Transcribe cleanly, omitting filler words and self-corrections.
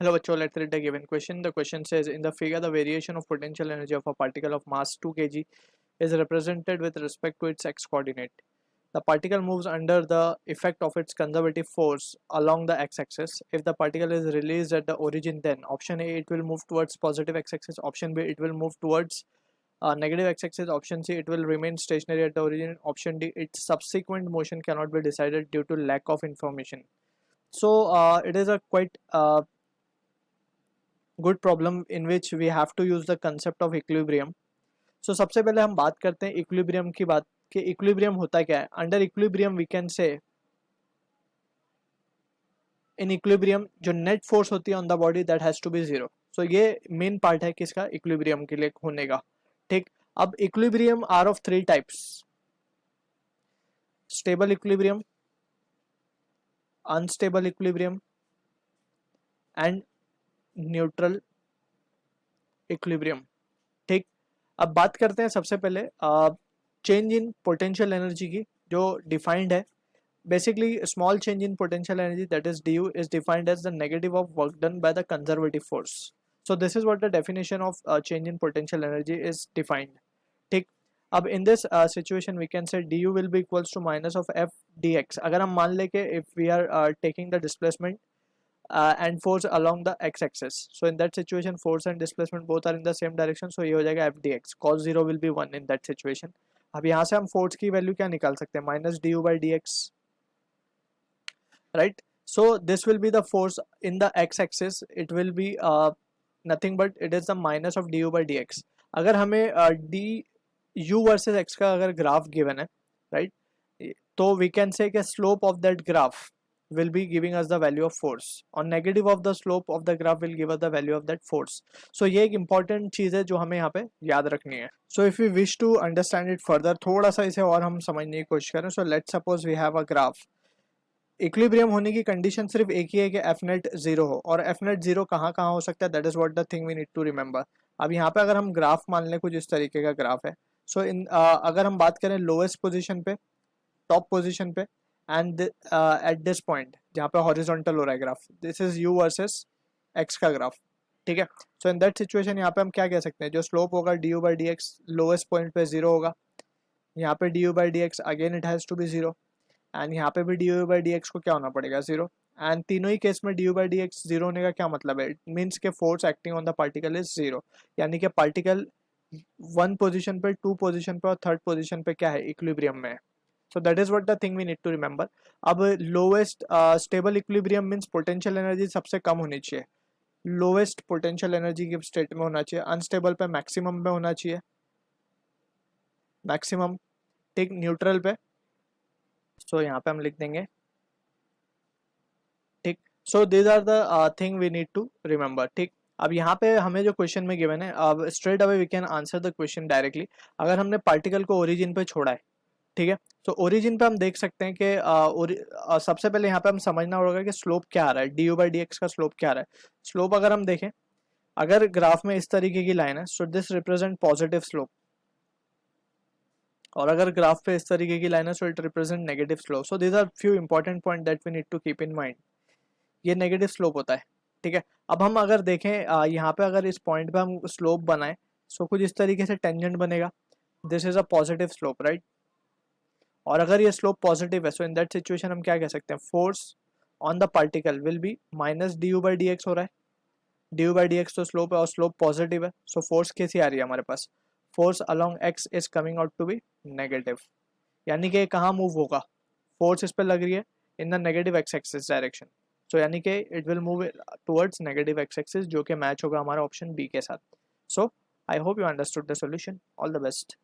Hello, bachcho, let's read the given question. The question says, in the figure, the variation of potential energy of a particle of mass 2 kg is represented with respect to its x coordinate. The particle moves under the effect of its conservative force along the x-axis. If the particle is released at the origin, then option A, it will move towards positive x-axis. Option B, it will move towards negative x-axis. Option C, it will remain stationary at the origin. Option D, its subsequent motion cannot be decided due to lack of information. So it is a quite good problem in which we have to use the concept of equilibrium. So सबसे पहले हम बात करते हैं equilibrium की बात कि equilibrium होता क्या है. Under equilibrium we can say in equilibrium जो net force होती है on the body that has to be zero. So ये main part है किसका equilibrium के लिए होने का. ठीक. अब equilibrium are of three types: stable equilibrium, unstable equilibrium and neutral equilibrium. ठीक. अब बात करते हैं सबसे पहले चेंज इन पोटेंशियल एनर्जी की जो डिफाइंड है. Basically small change in potential energy that is D U is defined as the negative of work done by the conservative force. So this is what the definition of change in potential energy is defined. ठीक. अब in this situation we can say D U will be equals to minus of F D X. अगर हम मान ले के if we are taking the displacement and force along the x-axis. So in that situation force and displacement both are in the same direction. So ये हो जाएगा f dx. Cos 0 will be 1 in that situation. अब यहाँ से हम force की value क्या निकाल सकते हैं? Minus du by dx, right? So this will be the force in the x-axis. It will be nothing but it is the minus of du by dx. अगर हमें du versus x का अगर graph given है, right? तो we can say कि slope of that graph will be giving us the value of force. On negative of the slope of the graph will give us the value of that force. So ये एक important चीज़ है जो हमें यहाँ पे याद रखनी है. So if we wish to understand it further, थोड़ा सा इसे और हम समझने की कोशिश करें. So let's suppose we have a graph. Equilibrium होने की कंडीशन सिर्फ एक ही है कि एफ नेट जीरो हो. और एफ नेट जीरो कहाँ कहाँ हो सकता है, that is what the thing we need to remember. अब यहाँ पे अगर हम ग्राफ मान लें कुछ इस तरीके का ग्राफ है. सो इन अगर हम बात करें लोएस्ट पोजीशन पे, टॉप पोजीशन पे एंड एट दिस पॉइंट जहाँ पे हॉरिजॉन्टल हो रहा है graph, this is you versus x का ग्राफ. ठीक है. सो इन दैट सिचुएशन यहाँ पे हम क्या कह सकते हैं, जो स्लोप होगा D U by D X lowest point पे जीरो होगा. यहाँ पे D U by D X again it has to be zero and यहाँ पे भी D U by D X को क्या होना पड़ेगा, जीरो. एंड तीनों ही केस में D U by D X zero होने का क्या मतलब है, इट मीन्स के force acting on the particle is zero. यानी कि पार्टिकल वन पोजीशन पे, टू पोजीशन पे और थर्ड पोजीशन पे क्या है, इक्विलिब्रियम में है. So that is what the thing we need to remember. अब lowest stable equilibrium means potential energy सबसे कम होनी चाहिए, lowest potential energy के state में होना चाहिए, unstable पे maximum पे होना चाहिए, maximum. ठीक. neutral पे, so यहाँ पे हम लिख देंगे. ठीक. so these are the thing we need to remember. ठीक. अब यहाँ पे हमें जो क्वेश्चन में गिवन है, अब straight away we can answer the question directly. अगर हमने पार्टिकल को ओरिजिन पे छोड़ा है, ठीक है, तो ओरिजिन पे हम देख सकते हैं कि सबसे पहले यहाँ पे हम समझना होगा कि स्लोप क्या आ रहा है, D U by D x का स्लोप क्या आ रहा है. स्लोप अगर हम देखें, अगर ग्राफ में इस तरीके की लाइन है, so this represent positive slope. और अगर ग्राफ पे इस तरीके की लाइन है, so it represent negative slope. So this are few important point that we need to keep in mind. ये नेगेटिव स्लोप होता है. ठीक है. अब हम अगर देखें यहाँ पे अगर इस पॉइंट पे हम स्लोप बनाए, सो कुछ इस तरीके से टेंजेंट बनेगा. This is a positive slope, right. और अगर ये स्लोप पॉजिटिव है, सो इन दैट सिचुएशन हम क्या कह सकते हैं, force on the particle will be minus D U by D x हो रहा है. D U by D x तो स्लोप है और स्लोप पॉजिटिव है. सो फोर्स कैसी आ रही है हमारे पास, force along X is coming out to be negative. यानी कि कहाँ मूव होगा, फोर्स इस पर लग रही है in the negative X axis direction. So यानी कि it will move towards negative X axis, जो कि मैच होगा हमारा ऑप्शन बी के साथ. So I hope you understood the solution. All the best.